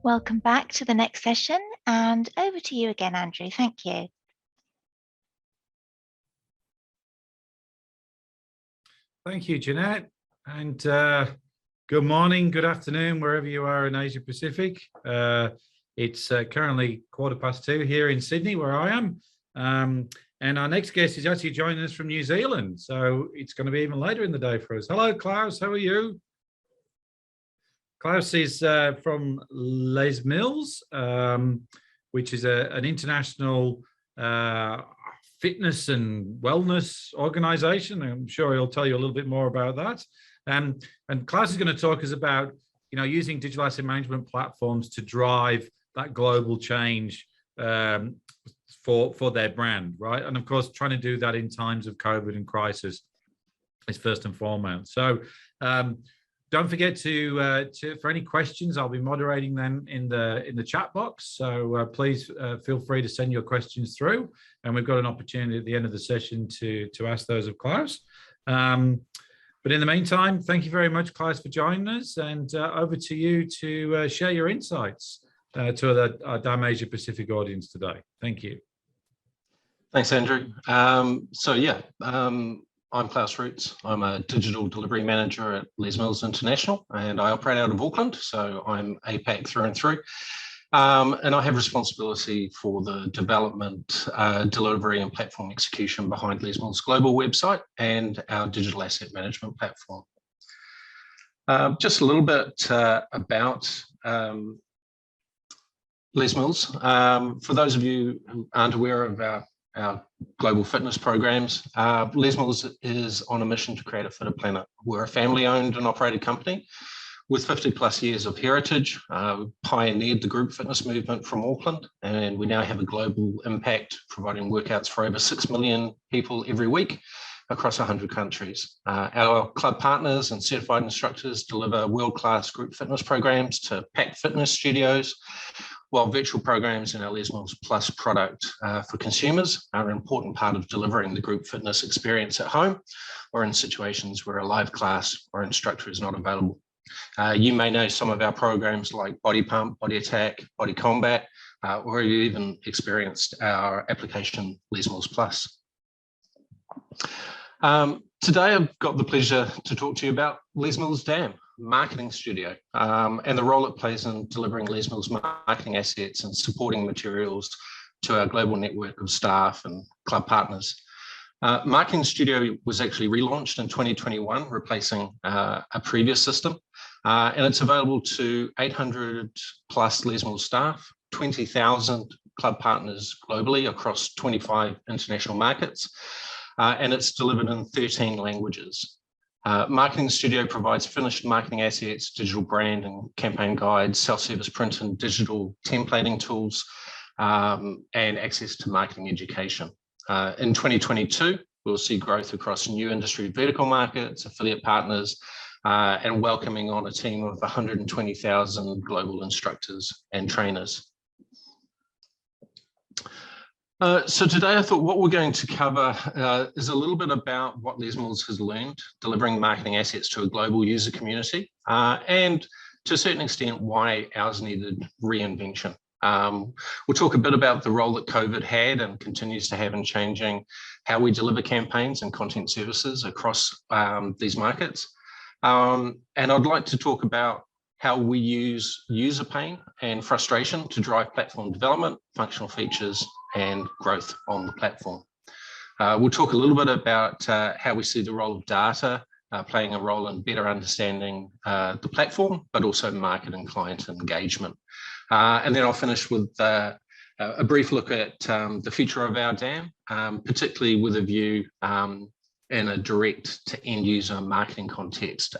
Welcome back to the next session, and over to you again, Andrew. Thank you. Thank you, Jeanette, and good morning, good afternoon, wherever you are in Asia Pacific. It's currently 2:15 here in Sydney, where I am, and our next guest is actually joining us from New Zealand, so it's going to be even later in the day for us. Hello, Klaus, how are you? Klaus is from Les Mills, which is an international fitness and wellness organization. I'm sure he'll tell you a little bit more about that. And Klaus is going to talk us about, using digital asset management platforms to drive that global change for their brand, right? And of course, trying to do that in times of COVID and crisis is first and foremost. So don't forget to for any questions, I'll be moderating them in the chat box. So please feel free to send your questions through, and we've got an opportunity at the end of the session to ask those of Klaus. But in the meantime, thank you very much, Klaus, for joining us, and over to you to share your insights to our DAM Asia Pacific audience today. Thank you. Thanks, Andrew. I'm Klaus Roots. I'm a digital delivery manager at Les Mills International, and I operate out of Auckland, so I'm APAC through and through. And I have responsibility for the development, delivery and platform execution behind Les Mills' global website and our digital asset management platform. Just a little bit about Les Mills. For those of you who aren't aware of our global fitness programs, Les Mills is on a mission to create a fitter planet. We're a family-owned and operated company with 50+ years of heritage. We pioneered the group fitness movement from Auckland, and we now have a global impact, providing workouts for over 6 million people every week across 100 countries. Our club partners and certified instructors deliver world-class group fitness programs to packed fitness studios, while virtual programs in our Les Mills Plus product for consumers are an important part of delivering the group fitness experience at home or in situations where a live class or instructor is not available. You may know some of our programs like Body Pump, Body Attack, Body Combat, or you even experienced our application Les Mills Plus. Today, I've got the pleasure to talk to you about Les Mills DAM Marketing Studio and the role it plays in delivering Les Mills marketing assets and supporting materials to our global network of staff and club partners. Marketing Studio was actually relaunched in 2021, replacing a previous system, and it's available to 800+ Les Mills staff, 20,000 club partners globally across 25 international markets, and it's delivered in 13 languages. Marketing Studio provides finished marketing assets, digital brand and campaign guides, self-service print and digital templating tools, and access to marketing education. In 2022, we'll see growth across new industry vertical markets, affiliate partners, and welcoming on a team of 120,000 global instructors and trainers. So today I thought what we're going to cover is a little bit about what Les Mills has learned delivering marketing assets to a global user community, and to a certain extent why ours needed reinvention. We'll talk a bit about the role that COVID had and continues to have in changing how we deliver campaigns and content services across these markets. And I'd like to talk about how we use user pain and frustration to drive platform development, functional features, and growth on the platform. We'll talk a little bit about how we see the role of data playing a role in better understanding the platform, but also market and client engagement. And then I'll finish with a brief look at the future of our DAM, particularly with a view in a direct to end user marketing context.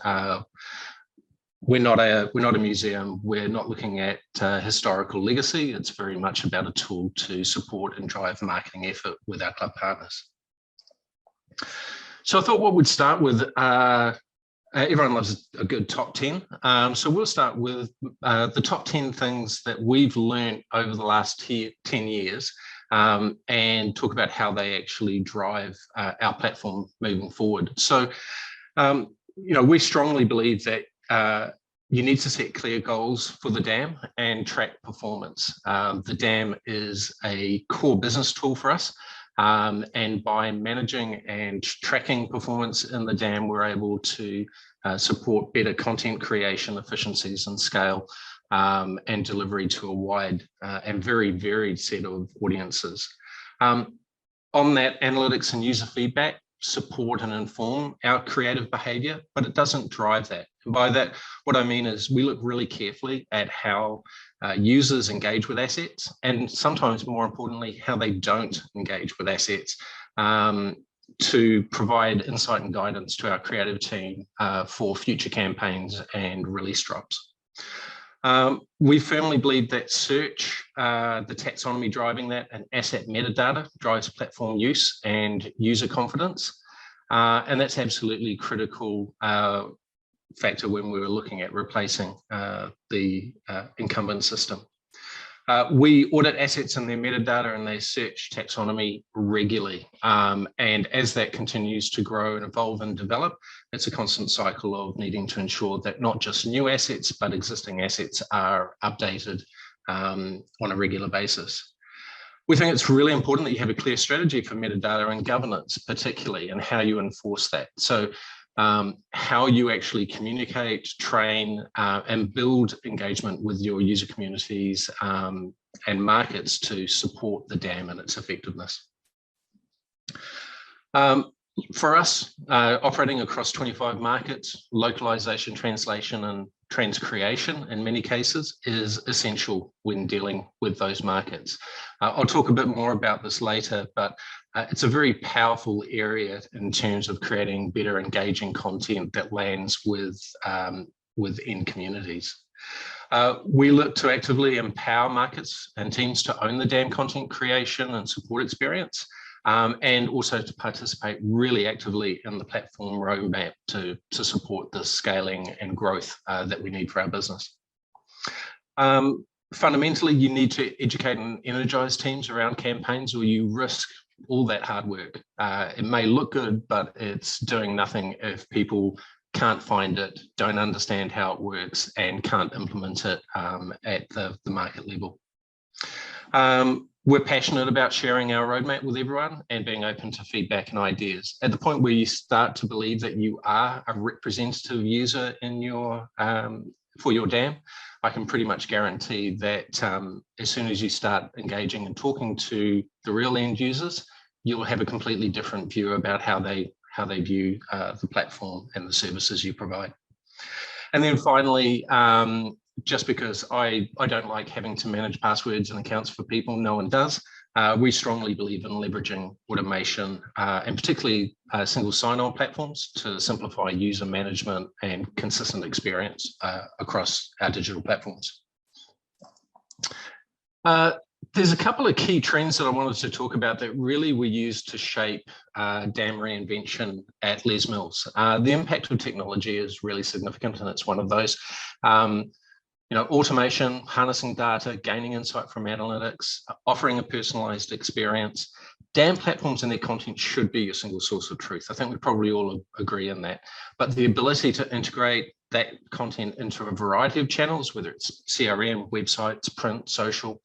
We're not a museum. We're not looking at historical legacy. It's very much about a tool to support and drive marketing effort with our club partners. So I thought what we'd start with, everyone loves a good top 10. So we'll start with the top 10 things that we've learned over the last 10 years and talk about how they actually drive our platform moving forward. So, we strongly believe that You need to set clear goals for the dam and track performance. The dam is a core business tool for us. And by managing and tracking performance in the dam, we're able to support better content creation, efficiencies and scale, and delivery to a wide and very varied set of audiences. On that, analytics and user feedback support and inform our creative behavior, but it doesn't drive that. And by that, what I mean is we look really carefully at how users engage with assets, and sometimes more importantly, how they don't engage with assets, to provide insight and guidance to our creative team for future campaigns and release drops. We firmly believe that search, the taxonomy driving that, and asset metadata drives platform use and user confidence. And that's absolutely critical factor when we were looking at replacing the incumbent system. We audit assets and their metadata and their search taxonomy regularly. And as that continues to grow and evolve and develop, it's a constant cycle of needing to ensure that not just new assets, but existing assets are updated on a regular basis. We think it's really important that you have a clear strategy for metadata and governance, particularly, and how you enforce that. So how you actually communicate, train, and build engagement with your user communities and markets to support the dam and its effectiveness. For us, operating across 25 markets, localization, translation, and transcreation in many cases is essential when dealing with those markets. I'll talk a bit more about this later, but it's a very powerful area in terms of creating better engaging content that lands with end communities. We look to actively empower markets and teams to own the dam content creation and support experience, and also to participate really actively in the platform roadmap to support the scaling and growth that we need for our business. Fundamentally, you need to educate and energize teams around campaigns, or you risk all that hard work. It may look good, but it's doing nothing if people can't find it, don't understand how it works, and can't implement it at the market level. We're passionate about sharing our roadmap with everyone and being open to feedback and ideas. At the point where you start to believe that you are a representative user in your for your dam, I can pretty much guarantee that as soon as you start engaging and talking to the real end users, you'll have a completely different view about how they view the platform and the services you provide. And then finally, just because I don't like having to manage passwords and accounts for people, no one does. We strongly believe in leveraging automation and particularly single sign-on platforms to simplify user management and consistent experience across our digital platforms. There's a couple of key trends that I wanted to talk about that really were used to shape dam reinvention at Les Mills. The impact of technology is really significant, and it's one of those. Automation, harnessing data, gaining insight from analytics, offering a personalized experience. Dam platforms and their content should be your single source of truth. I think we probably all agree on that. But the ability to integrate that content into a variety of channels, whether it's CRM, websites, print, social,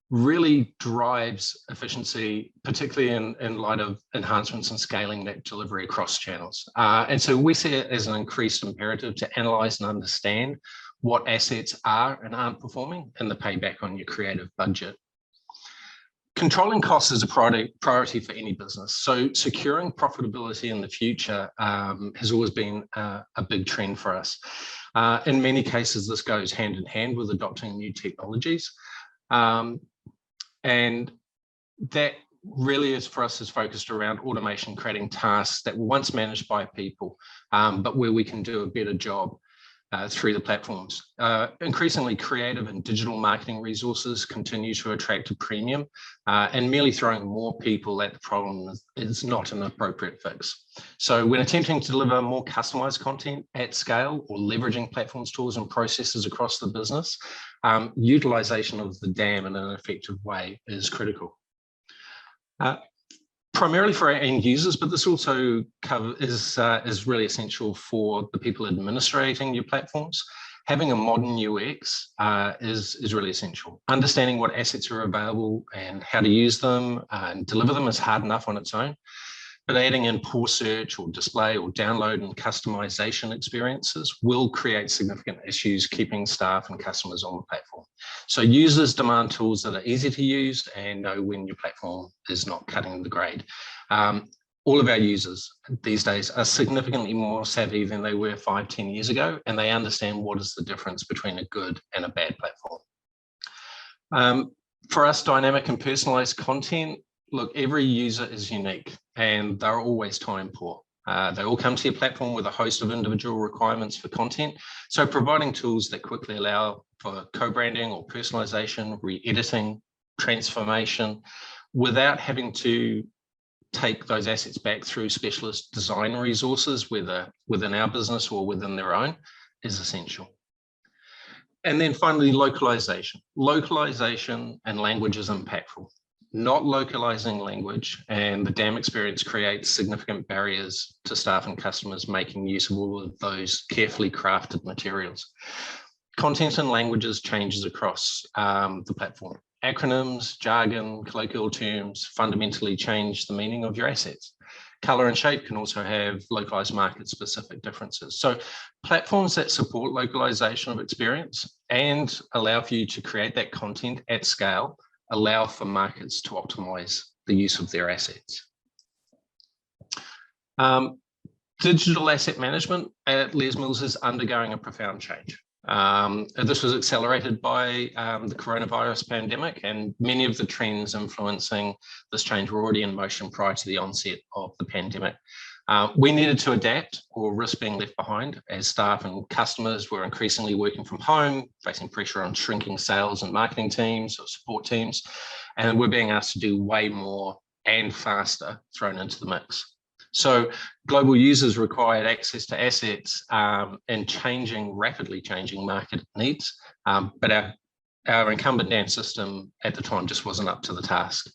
really drives efficiency, particularly in light of enhancements and scaling that delivery across channels. And so we see it as an increased imperative to analyze and understand what assets are and aren't performing and the payback on your creative budget. Controlling costs is a priority for any business. So securing profitability in the future has always been a big trend for us. In many cases, this goes hand in hand with adopting new technologies. And that really is for us is focused around automation, creating tasks that were once managed by people, but where we can do a better job through the platforms. Increasingly creative and digital marketing resources continue to attract a premium, and merely throwing more people at the problem is not an appropriate fix. So when attempting to deliver more customized content at scale or leveraging platforms, tools, and processes across the business, utilization of the dam in an effective way is critical. primarily for our end users, but this also is really essential for the people administrating your platforms. Having a modern UX is really essential. Understanding what assets are available and how to use them and deliver them is hard enough on its own. But adding in poor search or display or download and customization experiences will create significant issues keeping staff and customers on the platform. So users demand tools that are easy to use and know when your platform is not cutting the grade. All of our users these days are significantly more savvy than they were 5-10 years ago, and they understand what is the difference between a good and a bad platform. For us, dynamic and personalized content, look, every user is unique and they're always time poor. They all come to your platform with a host of individual requirements for content. So providing tools that quickly allow for co-branding or personalization, re-editing, transformation, without having to take those assets back through specialist design resources, whether within our business or within their own, is essential. And then finally, localization. Localization and language is impactful. Not localizing language and the DAM experience creates significant barriers to staff and customers making use of all of those carefully crafted materials. Content and languages changes across the platform. Acronyms, jargon, colloquial terms fundamentally change the meaning of your assets. Color and shape can also have localized market-specific differences. So platforms that support localization of experience and allow for you to create that content at scale allow for markets to optimize the use of their assets. Digital asset management at Les Mills is undergoing a profound change. This was accelerated by the coronavirus pandemic, and many of the trends influencing this change were already in motion prior to the onset of the pandemic. We needed to adapt or risk being left behind as staff and customers were increasingly working from home, facing pressure on shrinking sales and marketing teams or support teams, and we're being asked to do way more and faster thrown into the mix. So global users required access to assets and rapidly changing market needs, but our incumbent DAM system at the time just wasn't up to the task.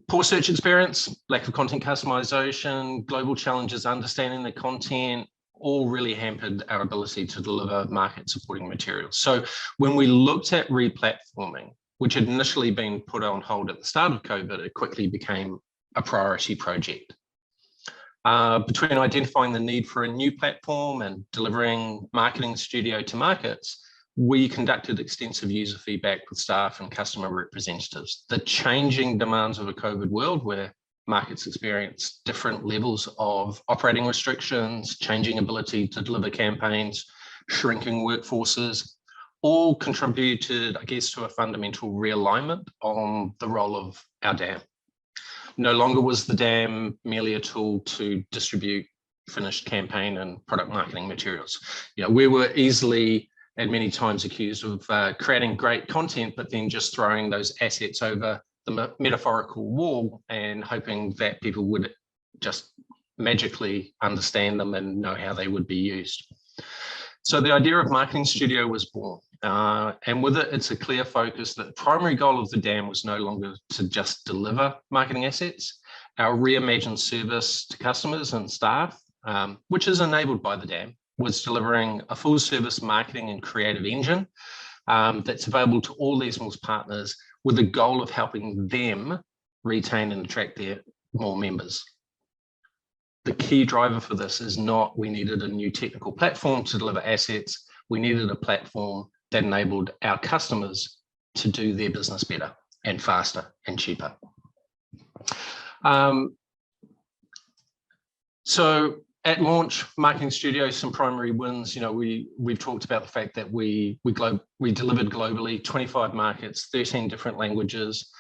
Poor search experience, lack of content customization, global challenges understanding the content, all really hampered our ability to deliver market supporting materials. So when we looked at replatforming, which had initially been put on hold at the start of COVID, it quickly became a priority project. Between identifying the need for a new platform and delivering Marketing Studio to markets, we conducted extensive user feedback with staff and customer representatives. The changing demands of a COVID world where markets experience different levels of operating restrictions, changing ability to deliver campaigns, shrinking workforces, all contributed, I guess, to a fundamental realignment on the role of our DAM. No longer was the DAM merely a tool to distribute finished campaign and product marketing materials. We were easily and many times accused of creating great content, but then just throwing those assets over the metaphorical wall and hoping that people would just magically understand them and know how they would be used. So the idea of Marketing Studio was born. And with it, it's a clear focus that the primary goal of the DAM was no longer to just deliver marketing assets. Our reimagined service to customers and staff, which is enabled by the DAM, was delivering a full service marketing and creative engine that's available to all Les Mills partners with the goal of helping them retain and attract their more members. The key driver for this is not we needed a new technical platform to deliver assets. We needed a platform that enabled our customers to do their business better and faster and cheaper. So at launch, Marketing Studio, some primary wins. We've talked about the fact that we delivered globally, 25 markets, 13 different languages,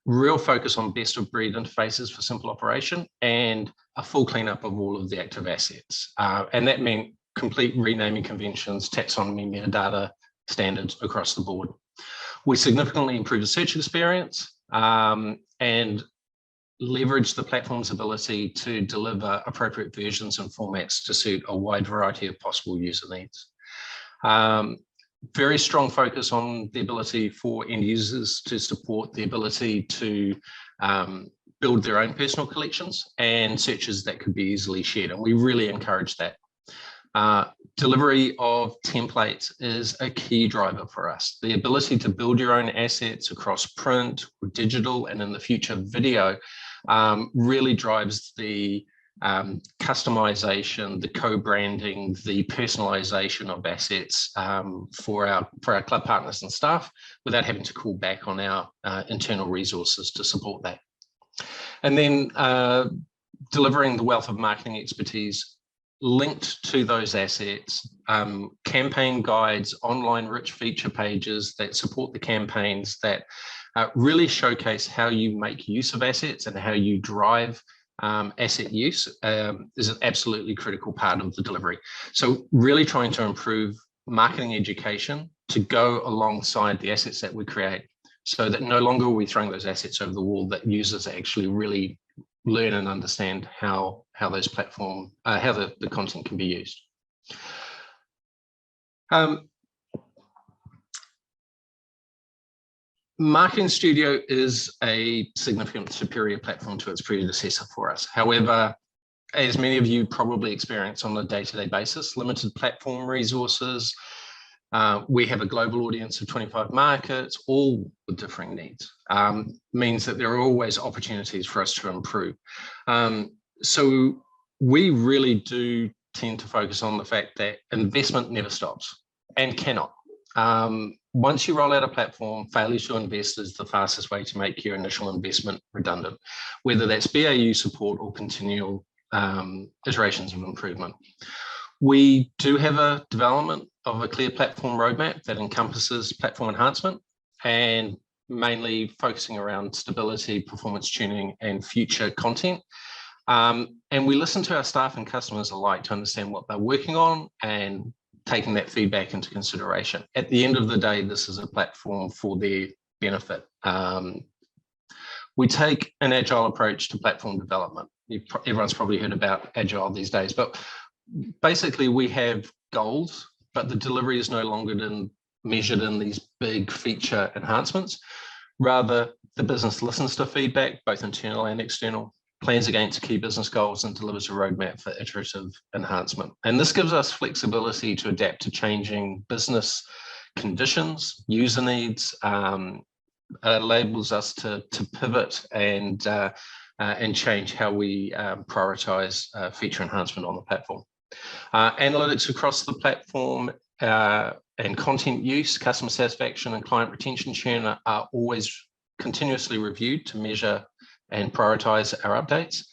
real focus on best of breed interfaces for simple operation, and a full cleanup of all of the active assets. And that meant complete renaming conventions, taxonomy, metadata standards across the board. We significantly improved the search experience and leverage the platform's ability to deliver appropriate versions and formats to suit a wide variety of possible user needs. Very strong focus on the ability for end users to support the ability to build their own personal collections and searches that could be easily shared. And we really encourage that. Delivery of templates is a key driver for us. The ability to build your own assets across print, or digital, and in the future video really drives the customization, the co-branding, the personalization of assets for our club partners and staff without having to call back on our internal resources to support that. And then delivering the wealth of marketing expertise linked to those assets, campaign guides, online rich feature pages that support the campaigns that really showcase how you make use of assets and how you drive asset use is an absolutely critical part of the delivery. So really trying to improve marketing education to go alongside the assets that we create, so that no longer are we throwing those assets over the wall, that users actually really learn and understand how those platform, how the content can be used. Marketing Studio is a significant superior platform to its predecessor for us. However, as many of you probably experience on a day-to-day basis, limited platform resources. We have a global audience of 25 markets, all with differing needs. Means that there are always opportunities for us to improve. So we really do tend to focus on the fact that investment never stops and cannot. Once you roll out a platform, failure to invest is the fastest way to make your initial investment redundant, whether that's BAU support or continual iterations of improvement. We do have a development of a clear platform roadmap that encompasses platform enhancement and mainly focusing around stability, performance tuning, and future content. And we listen to our staff and customers alike to understand what they're working on and taking that feedback into consideration. At the end of the day, this is a platform for their benefit. We take an agile approach to platform development. Everyone's probably heard about agile these days, but basically we have goals, but the delivery is no longer measured in these big feature enhancements. Rather, the business listens to feedback, both internal and external, plans against key business goals, and delivers a roadmap for iterative enhancement. And this gives us flexibility to adapt to changing business conditions, user needs, enables us to pivot and change how we prioritize feature enhancement on the platform. Analytics across the platform and content use, customer satisfaction, and client retention churn are always continuously reviewed to measure and prioritize our updates.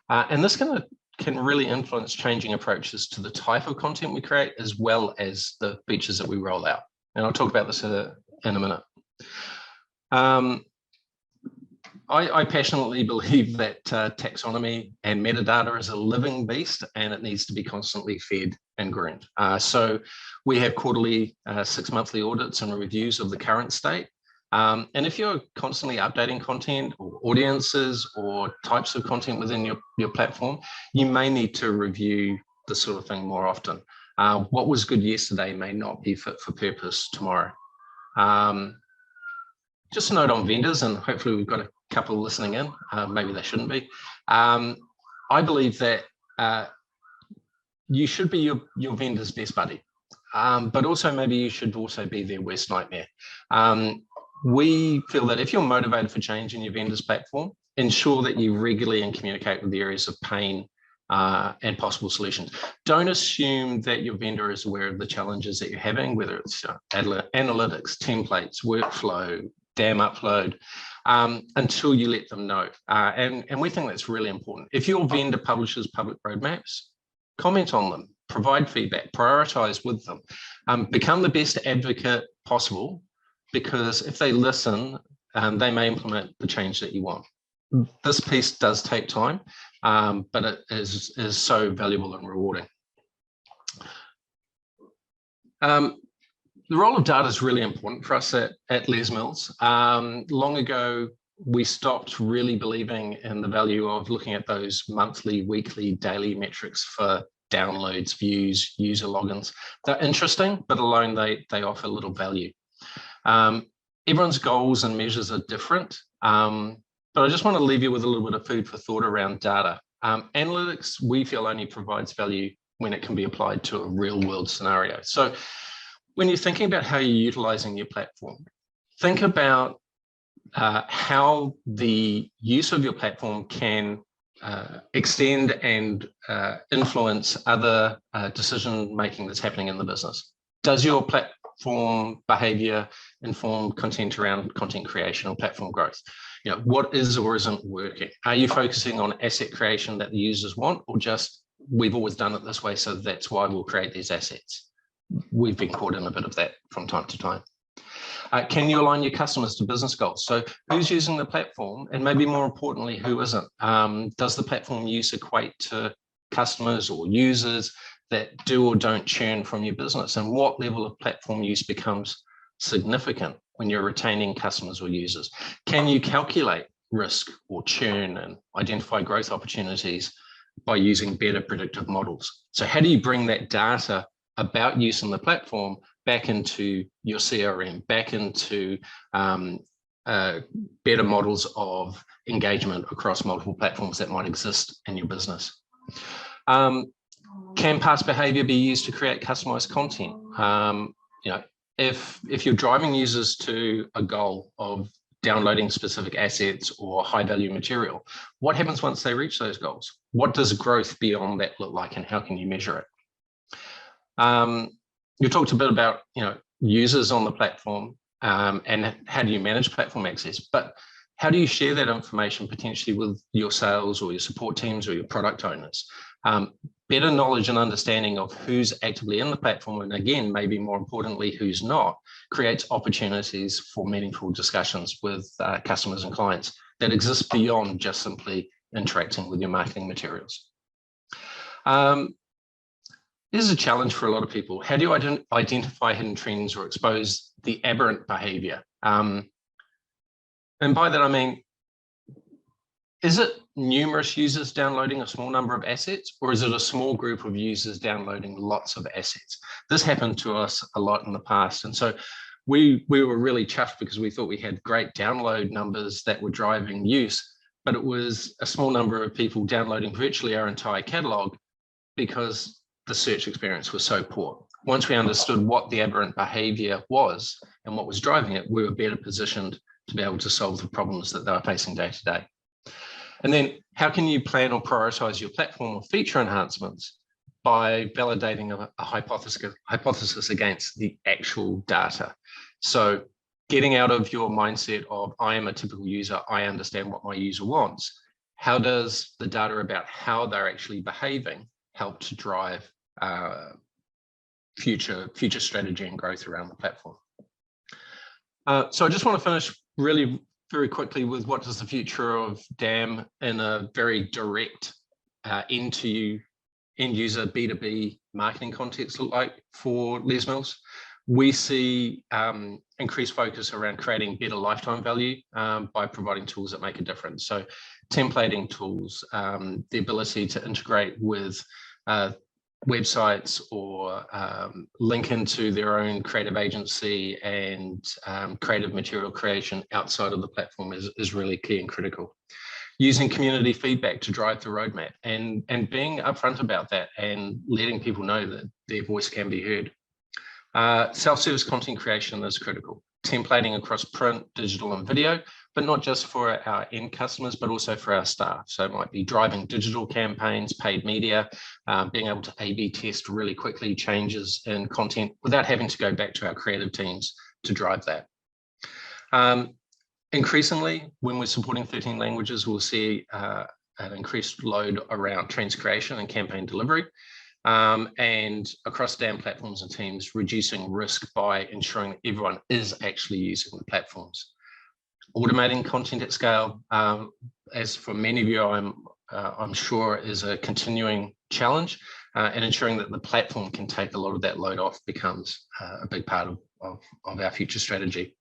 And this can really influence changing approaches to the type of content we create, as well as the features that we roll out. And I'll talk about this in a minute. I passionately believe that taxonomy and metadata is a living beast, and it needs to be constantly fed and groomed. So we have quarterly, 6-monthly audits and reviews of the current state. And if you're constantly updating content or audiences or types of content within your platform, you may need to review this sort of thing more often. What was good yesterday may not be fit for purpose tomorrow. Just a note on vendors, and hopefully we've got a couple listening in, maybe they shouldn't be. I believe that you should be your vendor's best buddy, but also maybe you should also be their worst nightmare. We feel that if you're motivated for change in your vendor's platform, ensure that you regularly communicate with the areas of pain and possible solutions. Don't assume that your vendor is aware of the challenges that you're having, whether it's analytics, templates, workflow, DAM upload, until you let them know. And we think that's really important. If your vendor publishes public roadmaps, comment on them, provide feedback, prioritize with them, become the best advocate possible, because if they listen, they may implement the change that you want. This piece does take time, but it is so valuable and rewarding. The role of data is really important for us at Les Mills. Long ago, we stopped really believing in the value of looking at those monthly, weekly, daily metrics for downloads, views, user logins. They're interesting, but alone they offer little value. Everyone's goals and measures are different. But I just want to leave you with a little bit of food for thought around data. Analytics, we feel, only provides value when it can be applied to a real world scenario. So when you're thinking about how you're utilizing your platform, think about how the use of your platform can extend and influence other decision-making that's happening in the business. Does your platform behavior inform content around content creation or platform growth? You know, what is or isn't working? Are you focusing on asset creation that the users want, or just we've always done it this way, so that's why we'll create these assets? We've been caught in a bit of that from time to time. Can you align your customers to business goals? So who's using the platform, and maybe more importantly, who isn't? Does the platform use equate to customers or users that do or don't churn from your business? And what level of platform use becomes significant when you're retaining customers or users? Can you calculate risk or churn and identify growth opportunities by using better predictive models? So how do you bring that data about use on the platform back into your CRM, back into better models of engagement across multiple platforms that might exist in your business? Can past behavior be used to create customized content? You know, if you're driving users to a goal of downloading specific assets or high value material, what happens once they reach those goals? What does growth beyond that look like, and how can you measure it? You talked a bit about, you know, users on the platform and how do you manage platform access, but how do you share that information potentially with your sales or your support teams or your product owners? Better knowledge and understanding of who's actively in the platform, and again, maybe more importantly, who's not, creates opportunities for meaningful discussions with customers and clients that exist beyond just simply interacting with your marketing materials. This is a challenge for a lot of people. How do you identify hidden trends or expose the aberrant behavior? And by that, I mean, is it numerous users downloading a small number of assets, or is it a small group of users downloading lots of assets? This happened to us a lot in the past. And so we were really chuffed because we thought we had great download numbers that were driving use, but it was a small number of people downloading virtually our entire catalog because the search experience was so poor. Once we understood what the aberrant behavior was and what was driving it, we were better positioned to be able to solve the problems that they were facing day to day. And then how can you plan or prioritize your platform or feature enhancements by validating a hypothesis against the actual data? So getting out of your mindset of I am a typical user, I understand what my user wants. How does the data about how they're actually behaving help to drive future strategy and growth around the platform? So I just want to finish really very quickly with what does the future of DAM in a very direct end user B2B marketing context look like for Les Mills. We see increased focus around creating better lifetime value by providing tools that make a difference. So templating tools, the ability to integrate with websites or link into their own creative agency and creative material creation outside of the platform is really key and critical. Using community feedback to drive the roadmap and being upfront about that and letting people know that their voice can be heard. Self-service content creation is critical. Templating across print, digital, and video, but not just for our end customers, but also for our staff. So it might be driving digital campaigns, paid media, being able to A/B test really quickly changes in content without having to go back to our creative teams to drive that. Increasingly, when we're supporting 13 languages, we'll see an increased load around trends creation and campaign delivery. And across DAM platforms and teams, reducing risk by ensuring that everyone is actually using the platforms. Automating content at scale, as for many of you, I'm sure is a continuing challenge, and ensuring that the platform can take a lot of that load off becomes a big part of our future strategy.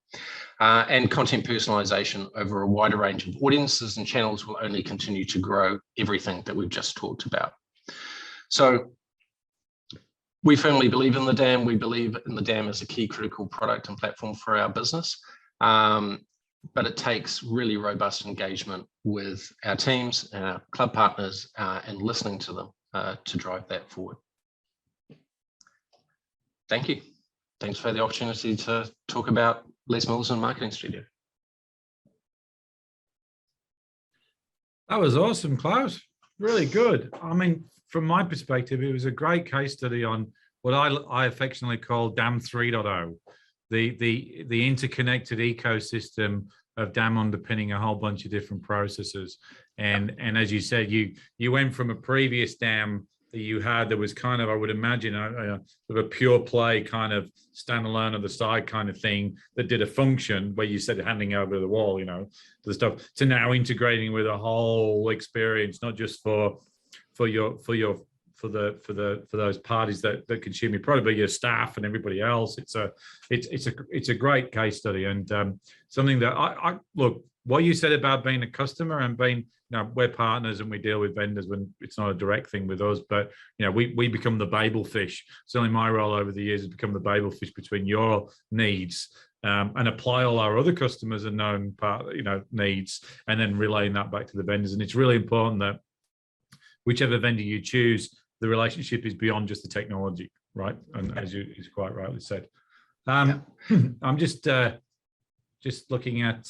And content personalization over a wider range of audiences and channels will only continue to grow everything that we've just talked about. So we firmly believe in the DAM. We believe in the DAM as a key critical product and platform for our business. but it takes really robust engagement with our teams and our club partners and listening to them to drive that forward. Thank you. Thanks for the opportunity to talk about Les Mills and Marketing Studio. That was awesome, Klaus. Really good. I mean, from my perspective, it was a great case study on what I affectionately call DAM 3.0, the interconnected ecosystem of DAM underpinning a whole bunch of different processes. And as you said, you went from a previous DAM that you had that was kind of, I would imagine, a pure play kind of standalone on the side kind of thing that did a function where you said handing over the wall, you know, the stuff, to now integrating with a whole experience, not just for those parties that consume your product, but your staff and everybody else. It's a great case study, and something that I look, what you said about being a customer and being, you know, we're partners and we deal with vendors when it's not a direct thing with us, but you know, we become the Babel fish. Certainly my role over the years has become the Babel fish between your needs and apply all our other customers and known part, you know, needs, and then relaying that back to the vendors. And it's really important that whichever vendor you choose, the relationship is beyond just the technology, right? And as you quite rightly said, I'm just looking at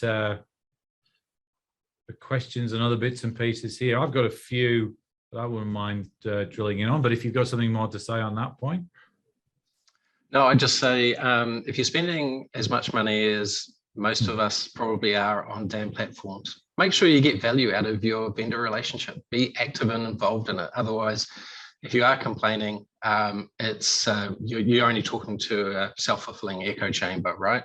the questions and other bits and pieces here. I've got a few that I wouldn't mind drilling in on, but if you've got something more to say on that point. No, I'd just say, if you're spending as much money as most of us probably are on DAM platforms, make sure you get value out of your vendor relationship. Be active and involved in it. Otherwise, if you are complaining, it's you're only talking to a self-fulfilling echo chamber, right?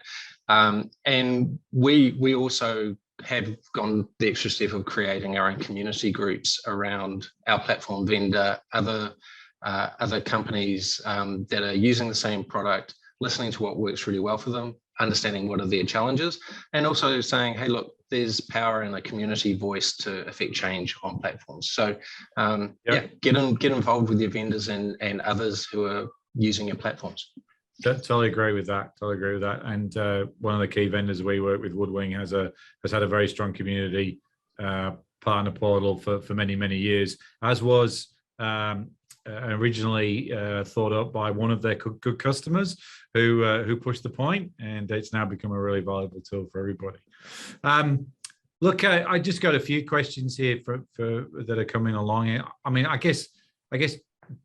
And we also have gone the extra step of creating our own community groups around our platform vendor, other companies that are using the same product, listening to what works really well for them, understanding what are their challenges, and also saying, hey, look, there's power in a community voice to affect change on platforms. So get involved with your vendors and others who are using your platforms. Totally agree with that. And one of the key vendors we work with, Woodwing, has had a very strong community partner portal for many years, as was originally thought up by one of their good customers who pushed the point, and it's now become a really valuable tool for everybody. Look, I just got a few questions here for that are coming along. I mean, I guess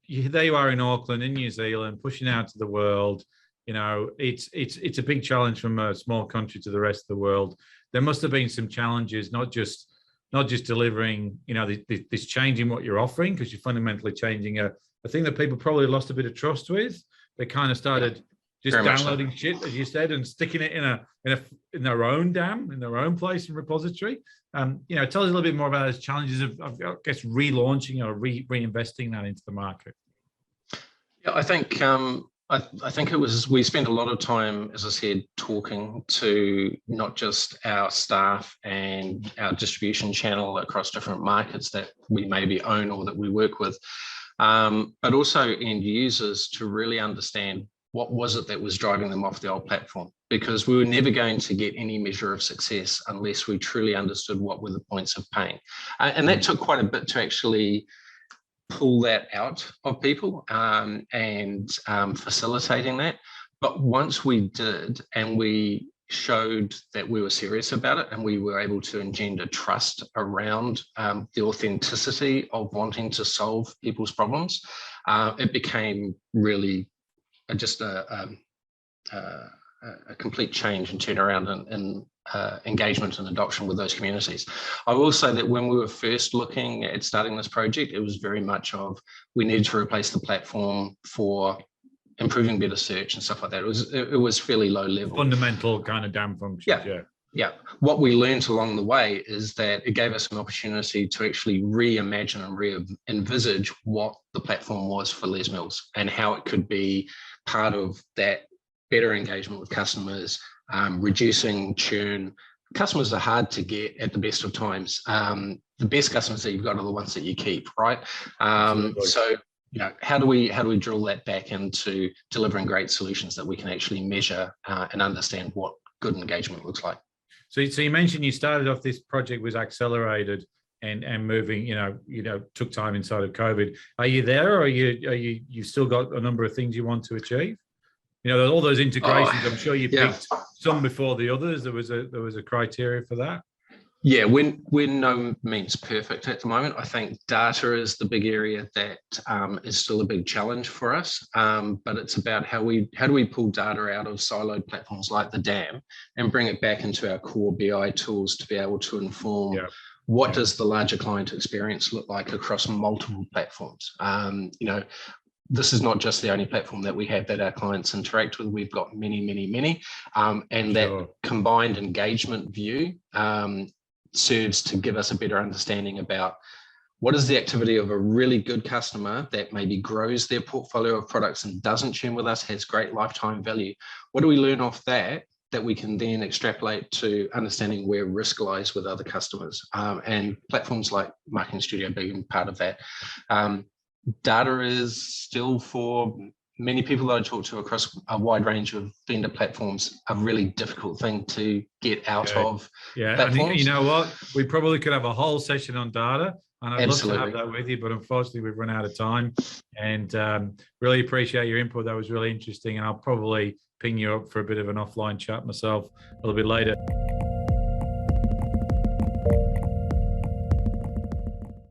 there you are in Auckland, in New Zealand, pushing out to the world. You know, it's a big challenge from a small country to the rest of the world. There must have been some challenges, not just delivering, you know, this changing what you're offering, because you're fundamentally changing a thing that people probably lost a bit of trust with. They kind of started just downloading shit, as you said, and sticking it in their own DAM, in their own place and repository. You know, tell us a little bit more about those challenges of I guess, relaunching or reinvesting that into the market. Yeah, I think it was, we spent a lot of time, as I said, talking to not just our staff and our distribution channel across different markets that we maybe own or that we work with, but also end users to really understand what was it that was driving them off the old platform, because we were never going to get any measure of success unless we truly understood what were the points of pain. And that took quite a bit to actually pull that out of people and facilitating that. But once we did, and we showed that we were serious about it, and we were able to engender trust around the authenticity of wanting to solve people's problems, it became really just a complete change and turnaround in engagement and adoption with those communities. I will say that when we were first looking at starting this project, it was very much of, we needed to replace the platform for improving better search and stuff like that. It was fairly low level. Fundamental kind of DAM functions, yeah. What we learned along the way is that it gave us an opportunity to actually reimagine and re-envisage what the platform was for Les Mills and how it could be part of that better engagement with customers, reducing churn. Customers are hard to get at the best of times. The best customers that you've got are the ones that you keep, right? So, you know, how do we drill that back into delivering great solutions that we can actually measure and understand what good engagement looks like? So you mentioned you started off, this project was accelerated and moving, took time inside of COVID. Are you there, or you still got a number of things you want to achieve? All those integrations. I'm sure you picked some before the others. There was a criteria for that. Yeah, we're no means perfect at the moment. I think data is the big area that is still a big challenge for us. But it's about how do we pull data out of siloed platforms like the DAM and bring it back into our core BI tools to be able to inform what does the larger client experience look like across multiple platforms. This is not just the only platform that we have that our clients interact with. We've got many, and that combined engagement view serves to give us a better understanding about what is the activity of a really good customer that maybe grows their portfolio of products and doesn't churn with us, has great lifetime value. What do we learn off that we can then extrapolate to understanding where risk lies with other customers, and platforms like Marketing Studio being part of that. Data is still, for many people that I talk to across a wide range of vendor platforms, a really difficult thing to get out of platforms. And you know what? We probably could have a whole session on data, and I'd love to have that with you, but unfortunately we've run out of time. And really appreciate your input. That was really interesting, and I'll probably ping you up for a bit of an offline chat myself a little bit later.